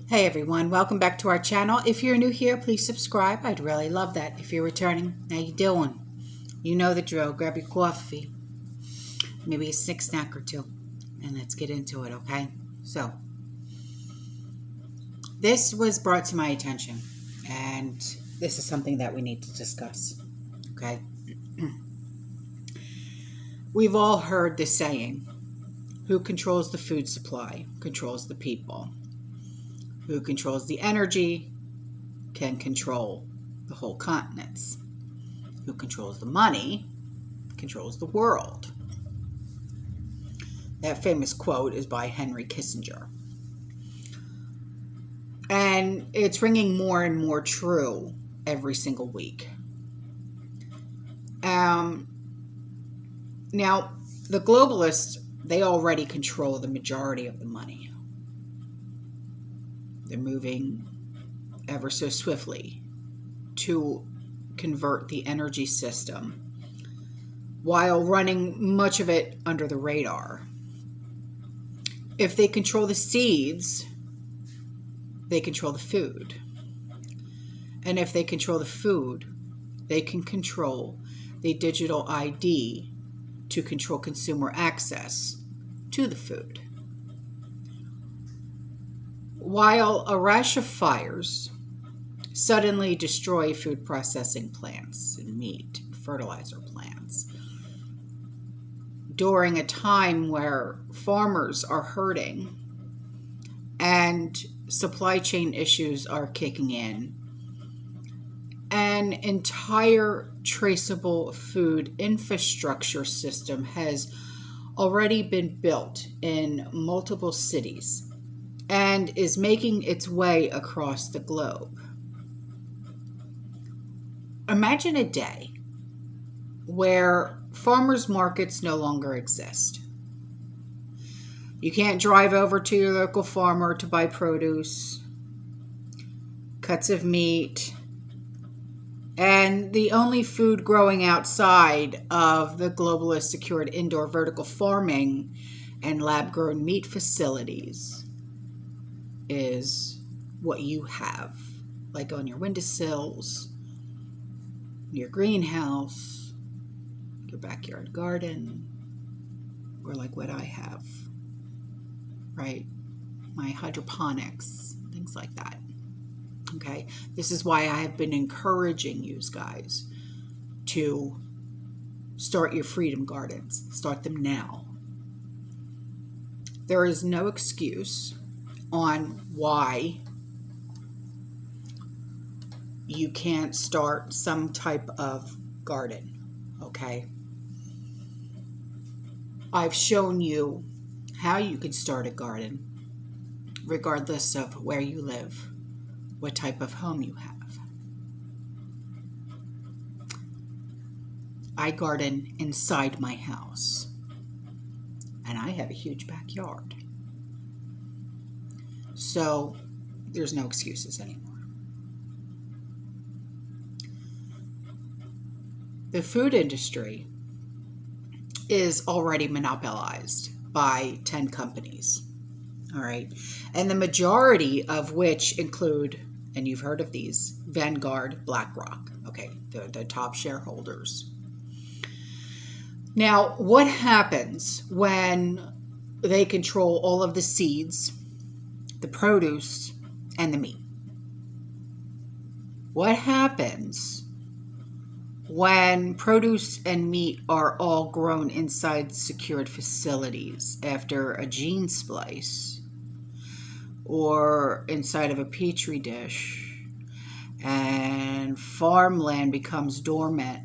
Hey everyone, welcome back to our channel. If you're new here, please subscribe. I'd really love that. If you're returning, how you doing? You know the drill. Grab your coffee, maybe a snack or two, and let's get into it, okay? So, this was brought to my attention, and this is something that we need to discuss, okay? We've all heard the saying, who controls the food supply controls the people. Who controls the energy can control the whole continents. Who controls the money controls the world. That famous quote is by Henry Kissinger. And it's ringing more and more true every single week. Now, the globalists, they already control the majority of the money. They're moving ever so swiftly to convert the energy system while running much of it under the radar. If they control the seeds, they control the food. And if they control the food, they can control the digital ID to control consumer access to the food. While a rash of fires suddenly destroy food processing plants and meat and fertilizer plants, during a time where farmers are hurting and supply chain issues are kicking in, an entire traceable food infrastructure system has already been built in multiple cities and is making its way across the globe. Imagine a day where farmers markets no longer exist. You can't drive over to your local farmer to buy produce, cuts of meat, and the only food growing outside of the globalist secured indoor vertical farming and lab-grown meat facilities is what you have, like on your windowsills, your greenhouse, your backyard garden, or like what I have, right? My hydroponics, things like that. Okay, this is why I have been encouraging you guys to start your freedom gardens. Start them now. There is no excuse on why you can't start some type of garden, okay? I've shown you how you can start a garden regardless of where you live, what type of home you have. I garden inside my house, and I have a huge backyard. So there's no excuses anymore. The food industry is already monopolized by 10 companies. All right. And the majority of which include, and you've heard of these, Vanguard, BlackRock. Okay. The top shareholders. Now, what happens when they control all of the seeds, the produce, and the meat? What happens when produce and meat are all grown inside secured facilities after a gene splice or inside of a petri dish, and farmland becomes dormant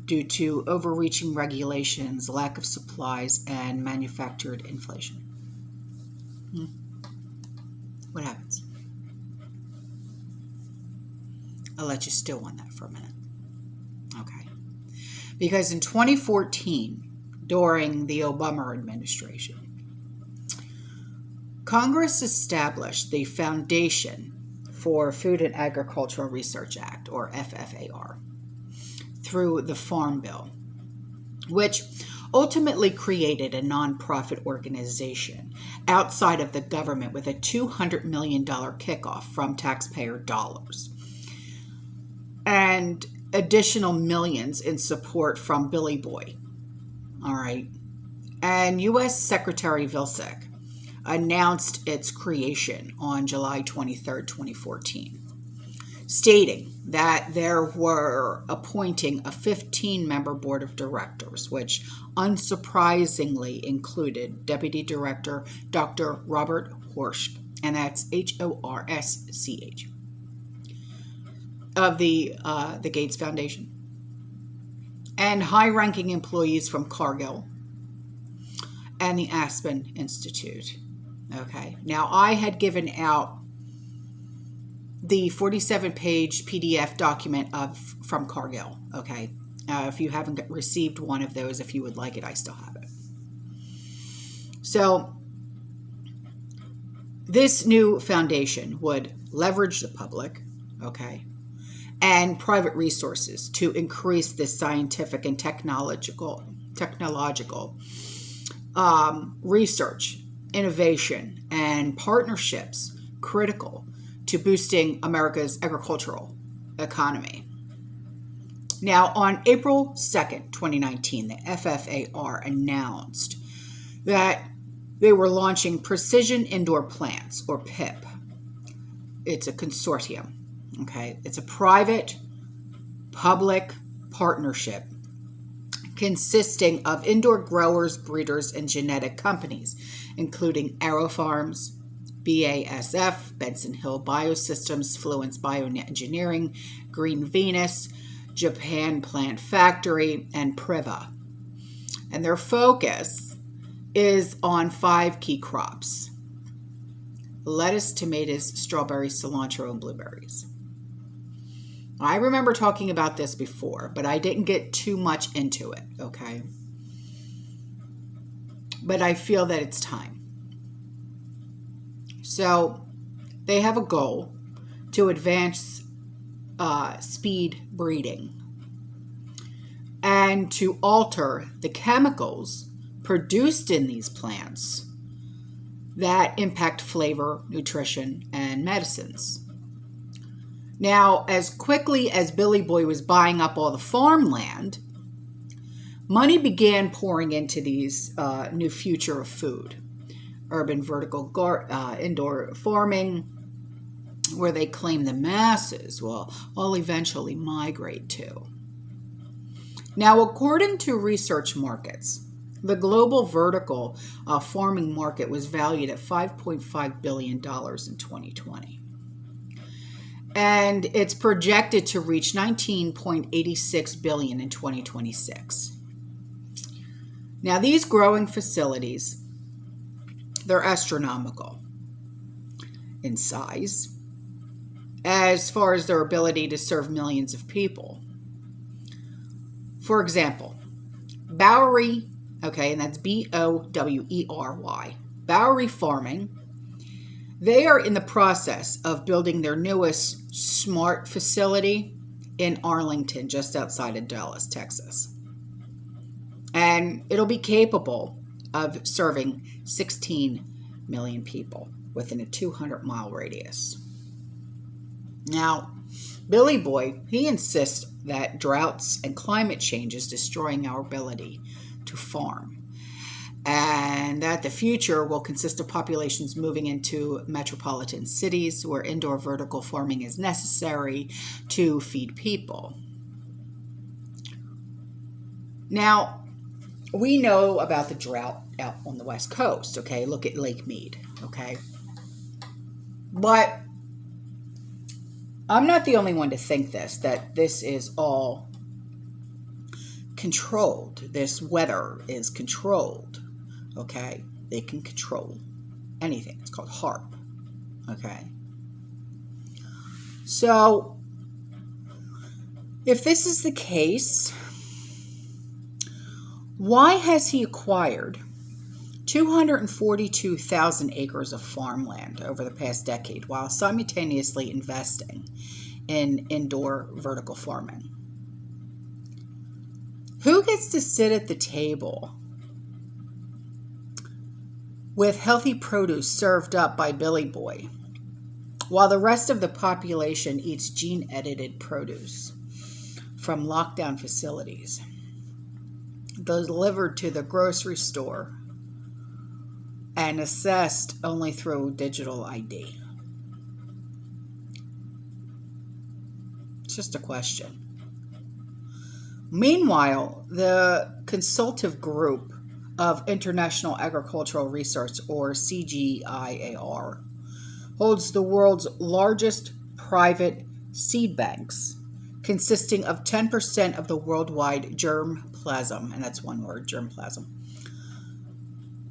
due to overreaching regulations, lack of supplies, and manufactured inflation? What happens? I'll let you stew on that for a minute. Okay. Because in 2014, during the Obama administration, Congress established the Foundation for Food and Agricultural Research Act, or FFAR, through the Farm Bill, which ultimately created a nonprofit organization outside of the government with a $200 million kickoff from taxpayer dollars and additional millions in support from Billy Boy. All right. And U.S. Secretary Vilsack announced its creation on July 23, 2014, stating that there were appointing a 15-member board of directors, which unsurprisingly included Deputy Director Dr. Robert Horsch, and that's Horsch, of the Gates Foundation, and high-ranking employees from Cargill and the Aspen Institute. Okay, now I had given out the 47-page PDF document from Cargill. Okay, if you haven't received one of those, if you would like it, I still have it. So this new foundation would leverage the public, okay, and private resources to increase this scientific and technological research, innovation, and partnerships critical to boosting America's agricultural economy. Now, on April 2nd, 2019, the FFAR announced that they were launching Precision Indoor Plants, or PIP. It's a consortium, okay? It's a private-public partnership consisting of indoor growers, breeders, and genetic companies, including Arrow Farms, BASF, Benson Hill Biosystems, Fluence Bioengineering, Green Venus, Japan Plant Factory, and Priva. And their focus is on 5 key crops: lettuce, tomatoes, strawberries, cilantro, and blueberries. I remember talking about this before, but I didn't get too much into it, okay? But I feel that it's time. So they have a goal to advance speed breeding and to alter the chemicals produced in these plants that impact flavor, nutrition, and medicines. Now, as quickly as Billy Boy was buying up all the farmland, money began pouring into these new future of food. Urban vertical indoor farming, where they claim the masses will all eventually migrate to. Now, according to Research Markets, the global vertical farming market was valued at $5.5 billion in 2020. And it's projected to reach $19.86 billion in 2026. Now, these growing facilities, they're astronomical in size as far as their ability to serve millions of people. For example, Bowery, okay, and that's Bowery, Bowery Farming, they are in the process of building their newest smart facility in Arlington, just outside of Dallas, Texas. And it'll be capable of serving 16 million people within a 200-mile radius. Now, Billy Boy, he insists that droughts and climate change is destroying our ability to farm, and that the future will consist of populations moving into metropolitan cities where indoor vertical farming is necessary to feed people. Now, we know about the drought out on the West Coast, okay? Look at Lake Mead, okay? But I'm not the only one to think that this is all controlled. This weather is controlled, okay? They can control anything. It's called HAARP, okay? So, if this is the case, why has he acquired 242,000 acres of farmland over the past decade while simultaneously investing in indoor vertical farming? Who gets to sit at the table with healthy produce served up by Billy Boy, while the rest of the population eats gene-edited produce from lockdown facilities delivered to the grocery store and assessed only through digital ID? It's just a question. Meanwhile, the Consultative Group of International Agricultural Research, or CGIAR, holds the world's largest private seed banks, consisting of 10% of the worldwide germplasm, and that's one word, germplasm,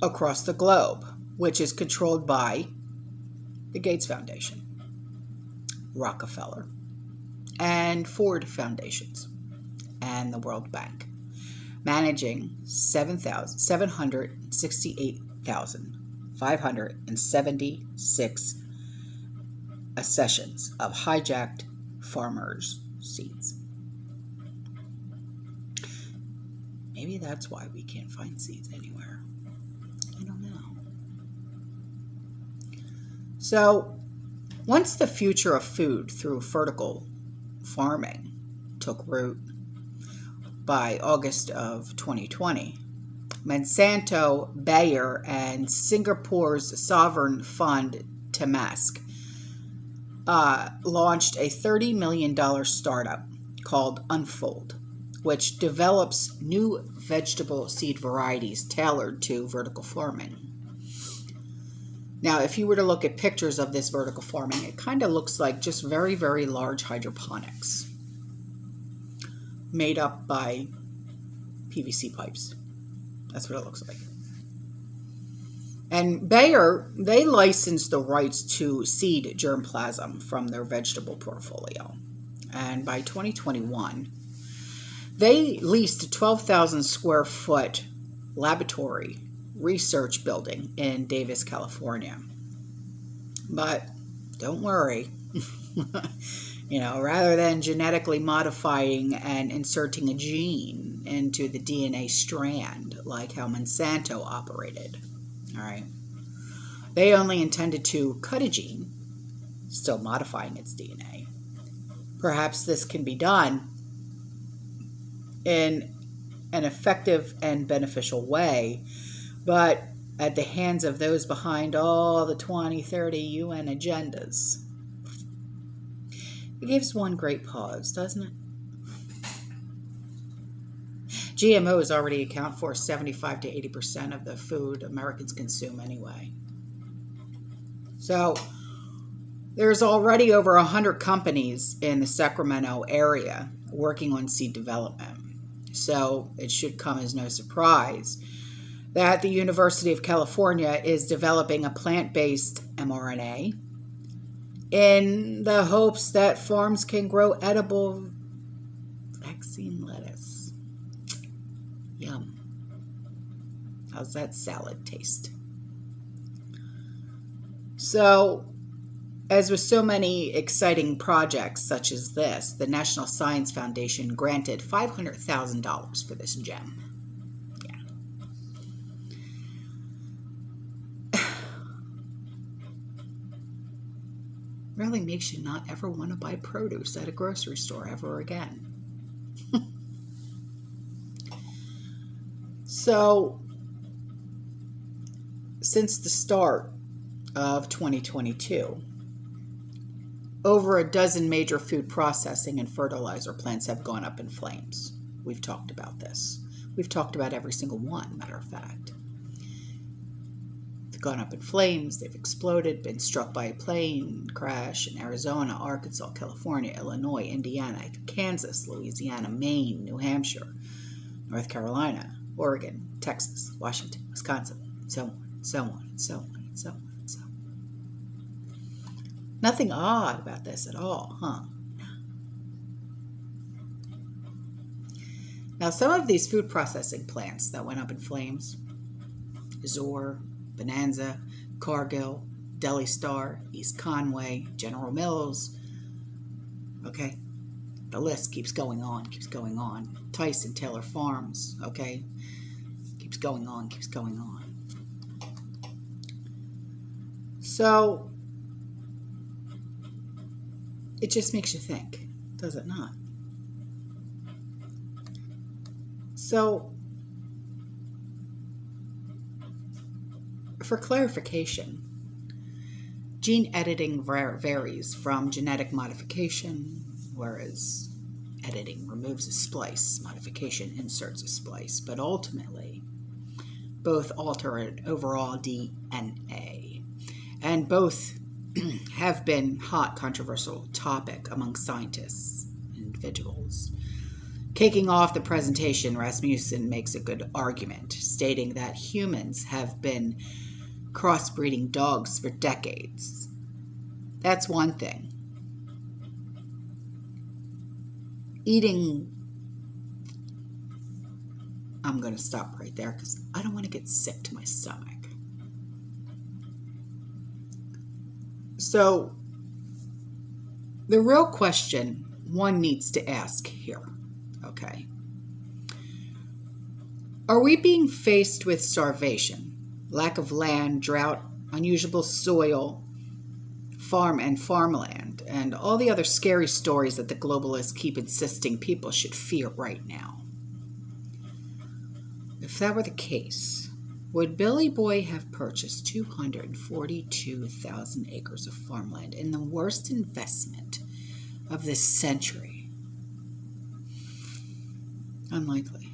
across the globe, which is controlled by the Gates Foundation, Rockefeller, and Ford Foundations, and the World Bank, managing 768,576 accessions of hijacked farmers' seeds. Maybe that's why we can't find seeds anywhere. I don't know. So, once the future of food through vertical farming took root by August of 2020, Monsanto, Bayer, and Singapore's sovereign fund Temasek launched a $30 million startup called Unfold, which develops new vegetable seed varieties tailored to vertical farming. Now, if you were to look at pictures of this vertical farming, it kind of looks like just very, very large hydroponics made up by PVC pipes. That's what it looks like. And Bayer, they licensed the rights to seed germplasm from their vegetable portfolio. And by 2021, they leased a 12,000 square foot laboratory research building in Davis, California. But don't worry. Rather than genetically modifying and inserting a gene into the DNA strand, like how Monsanto operated, all right, they only intended to cut a gene, still modifying its DNA. Perhaps this can be done in an effective and beneficial way, but at the hands of those behind all the 2030 UN agendas. It gives one great pause, doesn't it? GMOs already account for 75 to 80% of the food Americans consume anyway. So there's already over 100 companies in the Sacramento area working on seed development. So it should come as no surprise that the University of California is developing a plant-based mRNA in the hopes that farms can grow edible vaccine lettuce. Yum. How's that salad taste? So, as with so many exciting projects such as this, the National Science Foundation granted $500,000 for this gem. Really makes you not ever want to buy produce at a grocery store ever again. So, since the start of 2022, over a dozen major food processing and fertilizer plants have gone up in flames. We've talked about this. We've talked about every single one, matter of fact. They've gone up in flames, they've exploded, been struck by a plane crash in Arizona, Arkansas, California, Illinois, Indiana, Kansas, Louisiana, Maine, New Hampshire, North Carolina, Oregon, Texas, Washington, Wisconsin, and so on, and so on, and so on, and so on, and so on. Nothing odd about this at all, huh? Now, some of these food processing plants that went up in flames, Zoar, Bonanza, Cargill, Deli Star, East Conway, General Mills, okay, The list keeps going on, keeps going on. Tyson Taylor Farms, okay? Keeps going on, keeps going on. So, it just makes you think, does it not? So, for clarification, gene editing varies from genetic modification, whereas editing removes a splice, modification inserts a splice, but ultimately both alter an overall DNA, and both have been hot controversial topic among scientists and individuals. Kicking off the presentation, Rasmussen makes a good argument, stating that humans have been crossbreeding dogs for decades. That's one thing. Eating, I'm going to stop right there because I don't want to get sick to my stomach. So, the real question one needs to ask here, okay? Are we being faced with starvation, lack of land, drought, unusable soil, farm and farmland, and all the other scary stories that the globalists keep insisting people should fear right now? If that were the case, would Billy Boy have purchased 242,000 acres of farmland in the worst investment of this century? Unlikely.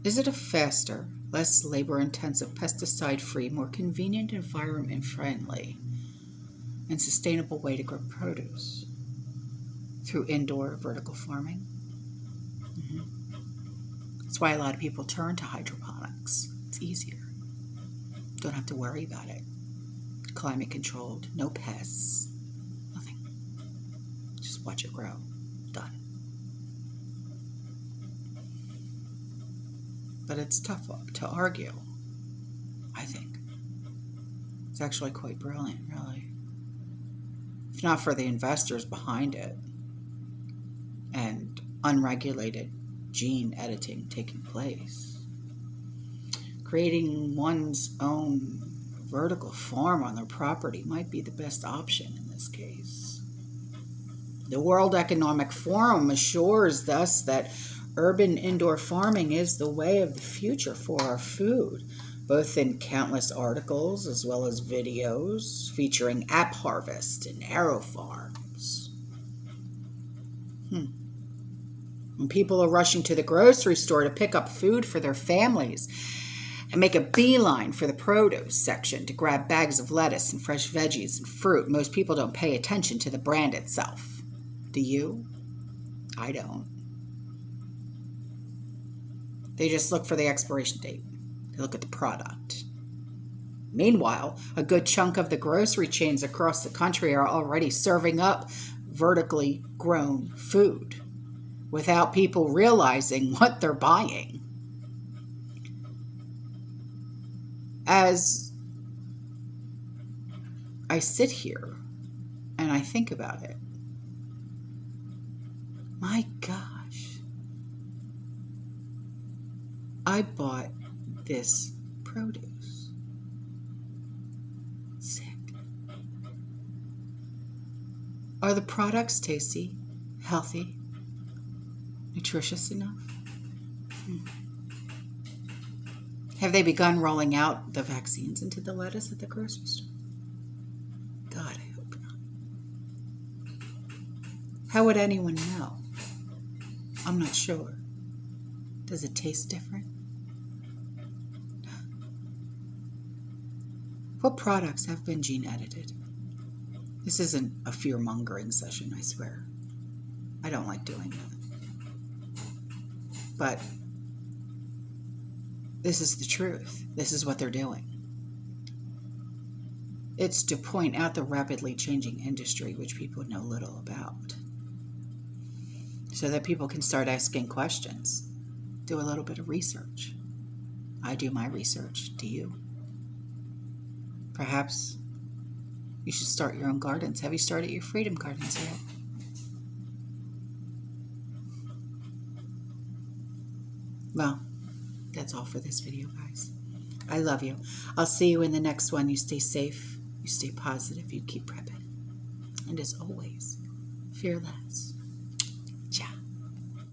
Is it a faster, less labor-intensive, pesticide-free, more convenient, environment-friendly, and sustainable way to grow produce through indoor vertical farming? That's why a lot of people turn to hydroponics. It's easier. Don't have to worry about it. Climate controlled, no pests, nothing. Just watch it grow. Done. But it's tough to argue, I think. It's actually quite brilliant, really. If not for the investors behind it and unregulated gene editing taking place, creating one's own vertical farm on their property might be the best option in this case. The World Economic Forum assures thus that urban indoor farming is the way of the future for our food, both in countless articles as well as videos featuring app harvest and arrow farms. When people are rushing to the grocery store to pick up food for their families and make a beeline for the produce section to grab bags of lettuce and fresh veggies and fruit, most people don't pay attention to the brand itself. Do you? I don't. They just look for the expiration date. They look at the product. Meanwhile, a good chunk of the grocery chains across the country are already serving up vertically grown food without people realizing what they're buying. As I sit here and I think about it, my gosh, I bought this produce. Sick. Are the products tasty, healthy, nutritious enough? Have they begun rolling out the vaccines into the lettuce at the grocery store? God, I hope not. How would anyone know? I'm not sure. Does it taste different? What products have been gene edited? This isn't a fear-mongering session, I swear. I don't like doing that. But this is the truth. This is what they're doing. It's to point out the rapidly changing industry, which people know little about, so that people can start asking questions. Do a little bit of research. I do my research. Do you? Perhaps you should start your own gardens. Have you started your freedom gardens yet? Well, that's all for this video, guys. I love you. I'll see you in the next one. You stay safe, you stay positive, you keep prepping. And as always, fear less.